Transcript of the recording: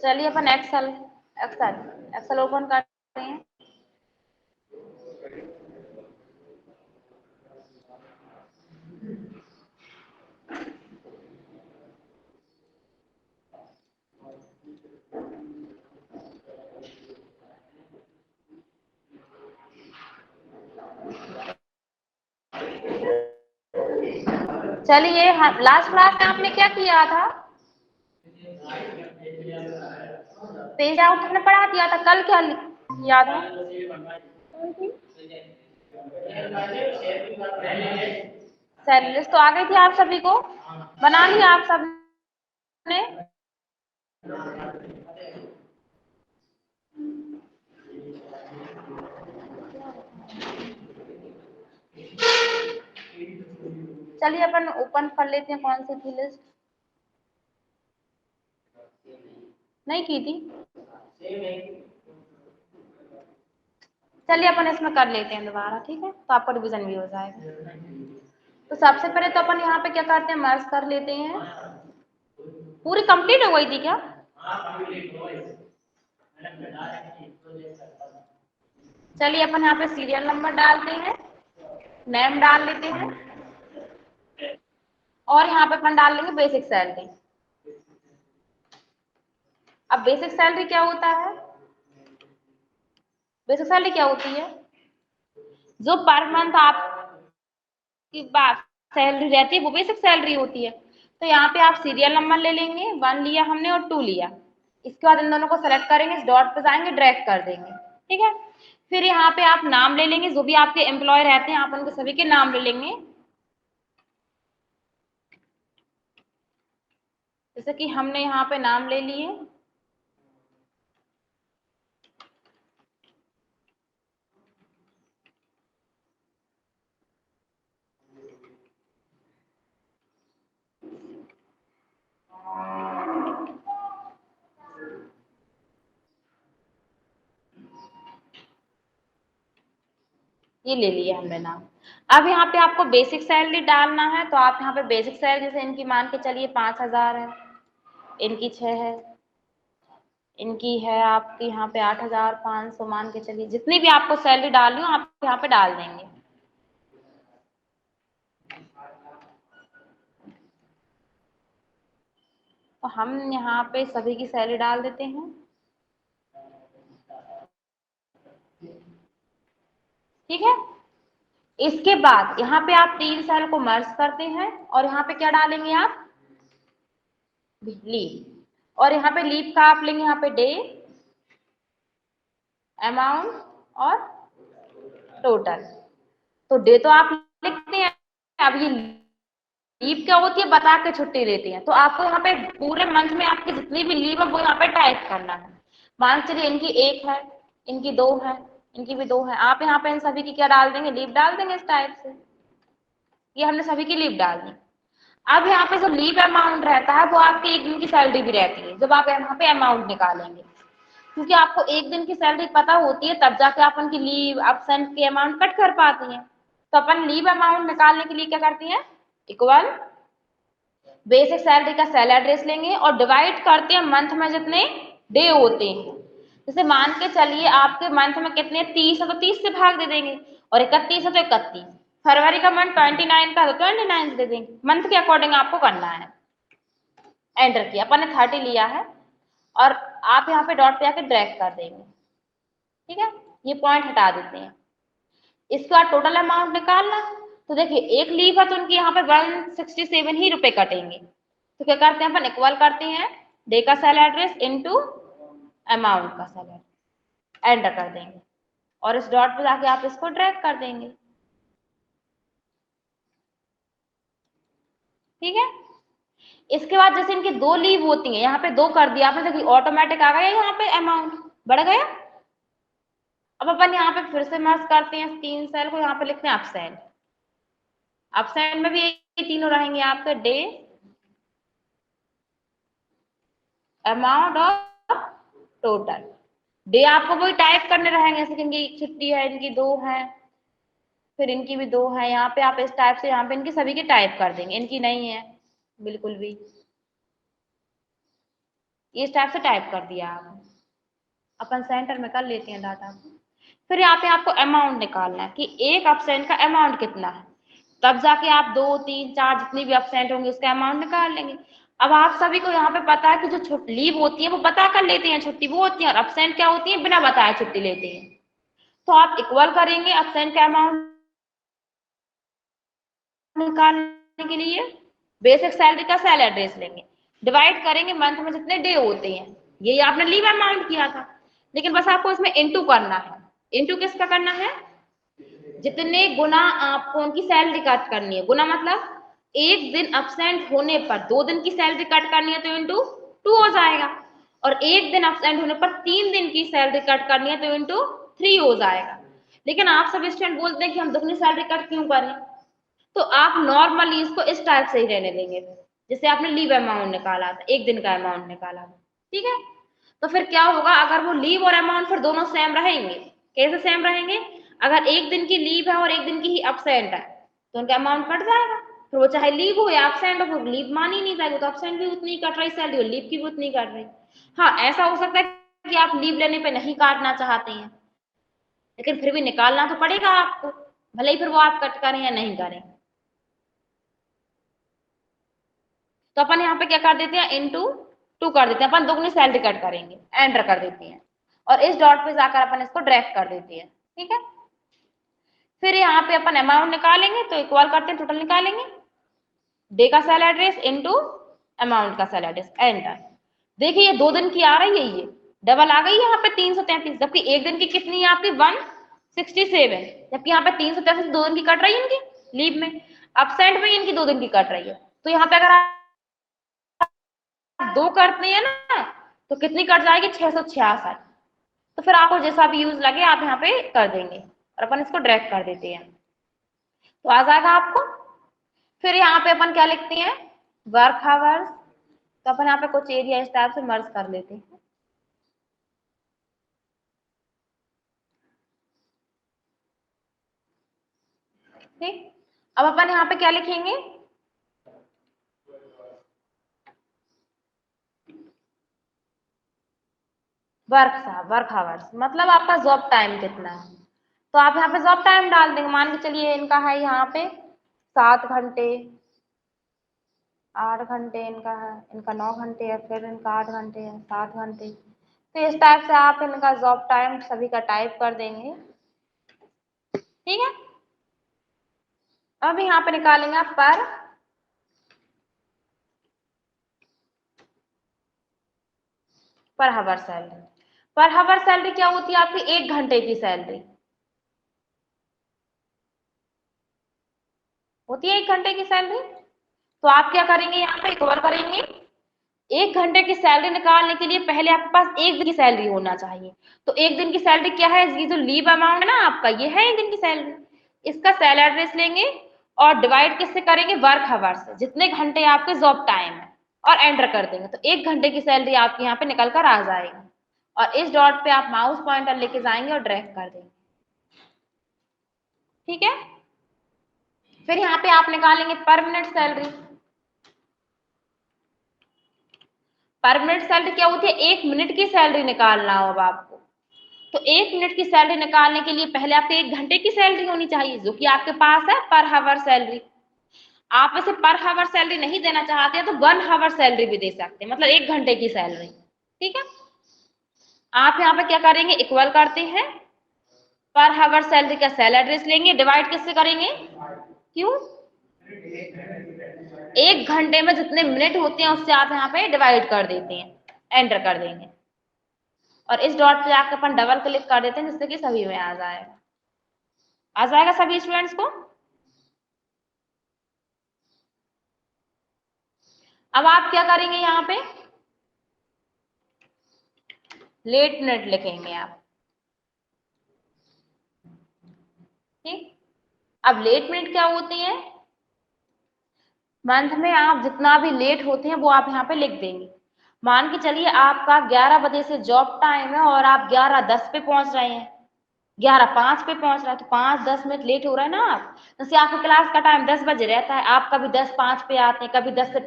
चलिए अपन Excel Excel Excel open करते हैं। चलिए लास्ट क्लास में आपने क्या किया था? पेज आउट हमने पढ़ा दिया था। कल क्या किया था? सेल लिस्ट तो आ गई थी आप सभी को, बना लिया आप सबने? चलिए अपन ओपन कर लेते हैं। कौन सी थी लिस्ट? नहीं की थी। चलिए अपन इसमें कर लेते हैं दोबारा, ठीक है, तो आपका रिवीजन भी हो जाएगा। तो सबसे पहले तो अपन यहाँ पे क्या करते हैं, मर्ज कर लेते हैं। पूरी कंप्लीट हो गई थी क्या? चलिए अपन यहाँ पे सीरियल नंबर डालते हैं, नेम डाल लेते हैं, और यहाँ पे अपन डाल लेंगे बेसिक सैलरी। अब बेसिक सैलरी क्या होता है? बेसिक सैलरी क्या होती है? जो पर मंथ आपकी बात सैलरी रहती है वो बेसिक सैलरी होती है। तो यहाँ पे आप सीरियल नंबर ले लेंगे, 1 लिया हमने और 2 लिया। इसके बाद इन दोनों को सेलेक्ट करेंगे, इस डॉट पे जाएंगे, ड्रैग कर देंगे, ठीक है। फिर यहाँ पे आप नाम ले लेंगे, जो भी आपके एम्प्लॉय रहते हैं आप उनके सभी के नाम ले लेंगे। जैसे कि हमने यहाँ पे नाम ले लिए, ये ले लिया हमने नाम। अब यहाँ पे आपको बेसिक सैलरी डालना है, तो आप यहाँ पे बेसिक सैलरी जैसे इनकी मान के चलिए 5,000 है, इनकी 6 है, इनकी है आपकी यहाँ पे 8,500 मान के चलिए। जितनी भी आपको सैलरी डालनी हो आप यहाँ पे डाल देंगे। तो हम यहाँ पे सभी की सैलरी डाल देते हैं, ठीक है। इसके बाद यहाँ पे आप 3 सेल को मर्ज करते हैं और यहाँ पे क्या डालेंगे आप? लीव। और यहाँ पे लीव का आप लेंगे यहाँ पे डे, अमाउंट और टोटल। तो डे तो आप लिखते हैं, अब ये लीव क्या होती है बता के छुट्टी देती है। तो आपको यहाँ पे पूरे मंथ में आपकी जितनी भी लीव है वो यहाँ पे टाइप करना है। मान चलिए इनकी 1 है, इनकी 2 है, इनकी भी 2 है। आप यहाँ पे इन सभी की क्या डाल देंगे? लीव डाल देंगे इस टाइप से। ये हमने सभी की लीव डाल दी। अब यहाँ पे जो लीव अमाउंट रहता है वो आपकी 1 दिन की सैलरी भी रहती है जब आप यहाँ पे अमाउंट निकालेंगे। क्योंकि आपको 1 दिन की सैलरी पता होती है तब जाके आप उनकी लीव एब्सेंट की अमाउंट कट कर पाती हैं। तो अपन लीव अमाउंट निकालने के लिए क्या करती हैं? इक्वल बेसिक सैलरी का सेल एड्रेस लेंगे और डिवाइड करते हैं मंथ में जितने डे होते हैं। जैसे मान के चलिए आपके मंथ में कितने 30 है तो 30 से भाग दे देंगे, और 31 है तो 31। फरवरी का मंथ 29 का तो 29 दे देंगे। मंथ के अकॉर्डिंग आपको करना है। एंटर किया, अपन ने 30 लिया है और आप यहाँ पे डॉट पे आके ड्रैग कर देंगे, ठीक है। ये पॉइंट हटा देते हैं। इसके बाद टोटल अमाउंट निकालना। तो देखिए एक लीव है तो उनके यहाँ पे 167 ही रुपए कटेंगे। तो क्या करते हैं अपन? इक्वल करते हैं डे का सेल एड्रेस इनटू अमाउंट का सेल एड्रेस, एंटर कर देंगे और इस डॉट पे जाके आप इसको ड्रैग कर देंगे, ठीक है। इसके बाद जैसे इनकी 2 लीव होती हैं, यहाँ पे 2 कर दिया आपने, देखिए ऑटोमेटिक आ गया यहाँ पे अमाउंट बढ़ गया। अब अपन यहाँ पे फिर से मर्ज करते हैं 3 सेल को, यहाँ पे लिखते हैं अपसेंट। अपसेंट में भी ये तीनों रहेंगे आपके डे, अमाउंट और टोटल। डे आपको वही टाइप करने रहेंगे, जैसे कि इनकी छुट्टी है, इनकी 2 है, फिर इनकी भी 2 है। यहाँ पे आप इस टाइप से यहाँ पे इनकी सभी की टाइप कर देंगे। इनकी नहीं है बिल्कुल भी। ये इस टाइप से टाइप कर दिया आपने। अपन सेंटर में कर लेते हैं डाटा को। फिर यहाँ पे आपको अमाउंट निकालना है कि एक एब्सेंट का अमाउंट कितना है, तब जाके आप 2, 3, 4 जितनी भी एब्सेंट होंगे उसका अमाउंट निकाल लेंगे। अब आप सभी को यहाँ पे पता है कि जो लीव होती है वो बता कर लेते हैं, छुट्टी वो होती है, और एब्सेंट क्या होती है, बिना बताए छुट्टी लेते हैं। तो आप इक्वल करेंगे एब्सेंट का अमाउंट निकालने के लिए, बेसिक सैलरी का सेल एड्रेस लेंगे, डिवाइड करेंगे मंथ में जितने डे होते हैं, यही आपने लीव अमाउंट किया था, लेकिन बस आपको इसमें इनटू करना है। इनटू किसका करना है, जितने गुना आपको उनकी सैलरी कट करनी है, गुना मतलब एक दिन अब्सेंट होने पर 2 दिन की सैलरी कट करनी है तो इंटू 2 हो जाएगा, और एक दिन अब्सेंट होने पर 3 दिन की सैलरी कट करनी है तो इंटू 3 हो जाएगा। लेकिन आप सब स्टूडेंट बोलते हैं कि हम दुगनी सैलरी कट क्यों करें, तो आप नॉर्मली इसको इस टाइप से ही रहने देंगे, जैसे आपने लीव अमाउंट निकाला था, एक दिन का अमाउंट निकाला था, ठीक है। तो फिर क्या होगा, अगर वो लीव और अमाउंट फिर दोनों सेम रहेंगे, कैसे सेम रहेंगे, अगर एक दिन की लीव है और एक दिन की ही अब्सेंट है तो उनका अमाउंट कट जाएगा, फिर वो चाहे लीव हो या अब्सेंट हो, लीव मान ही नहीं जाएगी, तो अब्सेंट भी उतनी कट रही सैलरी और लीव की भी उतनी कट रही। हाँ, ऐसा हो सकता है कि आप लीव लेने पे नहीं काटना चाहते हैं, लेकिन फिर भी निकालना तो पड़ेगा आपको, भले ही फिर वो आप कट करें या नहीं करें। तो अपन यहाँ पे क्या कर देते हैं, इंटू 2 कर देते हैं, अपन दोगुनी सैलरी कट करेंगे, एंटर कर देते हैं, और इस डॉट पे जाकर अपन इसको ड्रैग कर देते हैं, ठीक है। फिर यहाँ पे अपन अमाउंट निकालेंगे, तो इक्वल करते हैं, टोटल निकालेंगे, डे का सेल एड्रेस इंटू अमाउंट का सेल एड्रेस, एंटर। देखिए ये 2 दिन की आ रही है, ये डबल आ गई यहाँ पे 333, जबकि एक दिन की कितनी है आपकी 167, जबकि यहाँ पे 333 2 दिन की कट रही है इनकी लीव में, अब्सेंट में इनकी 2 दिन की कट रही है। तो यहाँ पे अगर आप 2 करते हैं ना तो कितनी कट जाएगी, 666। तो फिर आपको जैसा भी यूज लगे आप यहाँ पे कर देंगे, और अपन इसको ड्रैग कर देते हैं, तो आ जाएगा आपको। फिर यहाँ पे अपन क्या लिखते हैं, वर्क आवर्स, तो अपन यहाँ पे कुछ एरिया इस टाइप से मर्ज कर लेते हैं, ठीक। अब अपन यहाँ पे क्या लिखेंगे, वर्क आवर्स मतलब आपका जॉब टाइम कितना है, तो आप यहाँ पे जॉब टाइम डाल देंगे, मान के चलिए इनका है यहाँ पे 7 घंटे, 8 घंटे इनका है, इनका 9 घंटे है, फिर इनका 8 घंटे है, 7 घंटे, तो इस टाइप से आप इनका जॉब टाइम सभी का टाइप कर देंगे, ठीक है। अब यहाँ पे निकालेंगे आप पर हावर सैलरी। पर हावर सैलरी क्या होती है आपकी, 1 घंटे की सैलरी होती है, 1 घंटे की सैलरी। तो आप क्या करेंगे, यहाँ पे कवर करेंगे, 1 घंटे की सैलरी निकालने के लिए पहले आपके पास 1 दिन की सैलरी होना चाहिए। तो 1 दिन की सैलरी क्या है, ये जो लीव अमाउंट है ना आपका, ये है 1 दिन की सैलरी, इसका सेल एड्रेस लेंगे और डिवाइड किससे करेंगे, वर्क आवर से, जितने घंटे आपके जॉब टाइम है, और एंटर कर देंगे, तो 1 घंटे की सैलरी आपके यहाँ पे निकल कर आ जाएगी, और इस डॉट पे आप माउस पॉइंटर लेके जाएंगे और ड्रैग कर देंगे, ठीक है। फिर यहाँ पे आप निकालेंगे पर मिनट सैलरी। पर मिनट सैलरी क्या होती है, 1 मिनट की सैलरी निकालना हो अब आपको, तो 1 मिनट की सैलरी निकालने के लिए पहले आपके 1 घंटे की सैलरी होनी चाहिए, जो कि आपके पास है पर हावर सैलरी। आप इसे पर हावर सैलरी नहीं देना चाहते हैं तो 1 हावर सैलरी भी दे सकते हैं, मतलब 1 घंटे की सैलरी, ठीक है। आप यहाँ पे क्या करेंगे, इक्वल करते हैं, पर हावर सैलरी का सेल एड्रेस लेंगे, डिवाइड किससे करेंगे, क्यों, 1 घंटे में जितने मिनट होते हैं उससे आप यहाँ पे डिवाइड कर देते हैं, एंटर कर देंगे, और इस डॉट पे जाकर अपन डबल क्लिक कर देते हैं जिससे कि सभी में आ जाएगा सभी स्टूडेंट्स को। अब आप क्या करेंगे, यहाँ पे लेट मिनट लिखेंगे आप, ठीक। अब लेट मिनट क्या होती है, मंथ में आप जितना भी लेट होते हैं वो आप यहाँ पे लिख देंगे। मान के चलिए आपका 11 बजे से जॉब टाइम है और आप 11:10 पे पहुंच रहे हैं, 11:05 पे पहुंच रहा है, तो 5-10 मिनट लेट हो रहा है ना आप, जैसे आपकी क्लास का टाइम 10 बजे रहता है, आप कभी 10:05 पे आते हैं, कभी 10 से